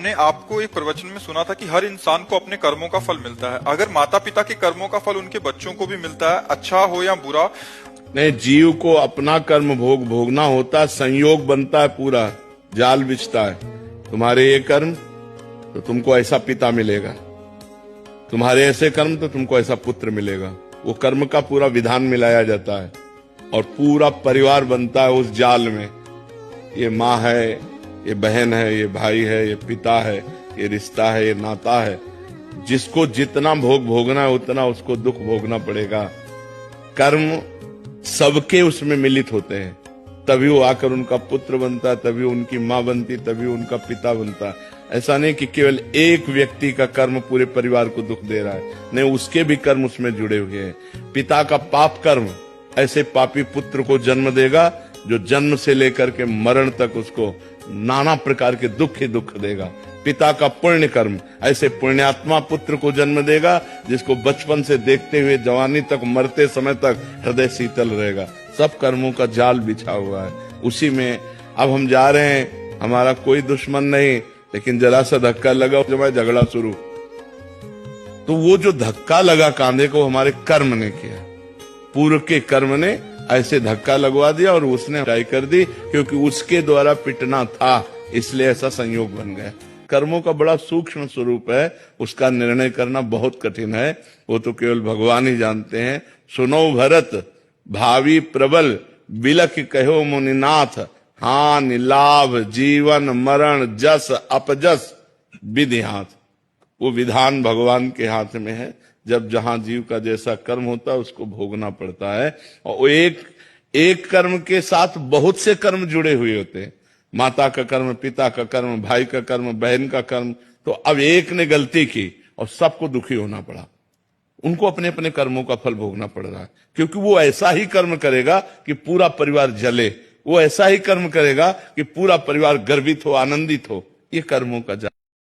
हमने आपको एक प्रवचन में सुना था कि हर इंसान को अपने कर्मों का फल मिलता है। अगर माता पिता के कर्मों का फल उनके बच्चों को भी मिलता है, अच्छा हो या बुरा, नहीं, जीव को अपना कर्म भोगना होता है, संयोग बनता है, पूरा जाल बिछता है। तुम्हारे ये कर्म तो तुमको ऐसा पिता मिलेगा, तुम्हारे ऐसे कर्म तो तुमको ऐसा पुत्र मिलेगा। वो कर्म का पूरा विधान मिलाया जाता है और पूरा परिवार बनता है उस जाल में। ये माँ है, ये बहन है, ये भाई है, ये पिता है, ये रिश्ता है, ये नाता है। जिसको जितना भोग भोगना है उतना उसको दुख भोगना पड़ेगा। कर्म सबके उसमें मिलित होते हैं, तभी वो आकर उनका पुत्र बनता है, तभी उनकी माँ बनती, तभी उनका पिता बनता है। ऐसा नहीं कि केवल एक व्यक्ति का कर्म पूरे परिवार को दुख दे रहा है, नहीं, उसके भी कर्म उसमें जुड़े हुए हैं। पिता का पाप कर्म ऐसे पापी पुत्र को जन्म देगा जो जन्म से लेकर के मरण तक उसको नाना प्रकार के दुख ही दुख देगा। पिता का पुण्य कर्म ऐसे पुण्यात्मा पुत्र को जन्म देगा जिसको बचपन से देखते हुए जवानी तक, मरते समय तक हृदय शीतल रहेगा। सब कर्मों का जाल बिछा हुआ है उसी में। अब हम जा रहे हैं, हमारा कोई दुश्मन नहीं, लेकिन जरा सा धक्का लगा, जब झगड़ा शुरू, तो वो जो धक्का लगा कांधे को हमारे कर्म ने किया, पूर्व के कर्म ने ऐसे धक्का लगवा दिया और उसने हटाई कर दी, क्योंकि उसके द्वारा पिटना था, इसलिए ऐसा संयोग बन गया। कर्मों का बड़ा सूक्ष्म स्वरूप है, उसका निर्णय करना बहुत कठिन है, वो तो केवल भगवान ही जानते हैं। सुनो भरत भावी प्रबल, बिलख कहो मुनिनाथ, हानि लाभ जीवन मरण जस अपजस विधि हाथ। वो विधान भगवान के हाथ में है। जब जहां जीव का जैसा कर्म होता है उसको भोगना पड़ता है। और एक कर्म के साथ बहुत से कर्म जुड़े हुए होते हैं। माता का कर्म, पिता का कर्म, भाई का कर्म, बहन का कर्म। तो अब एक ने गलती की और सबको दुखी होना पड़ा, उनको अपने अपने कर्मों का फल भोगना पड़ रहा है, क्योंकि वो ऐसा ही कर्म करेगा कि पूरा परिवार जले, वो ऐसा ही कर्म करेगा कि पूरा परिवार गर्वित हो, आनंदित हो। ये कर्मों का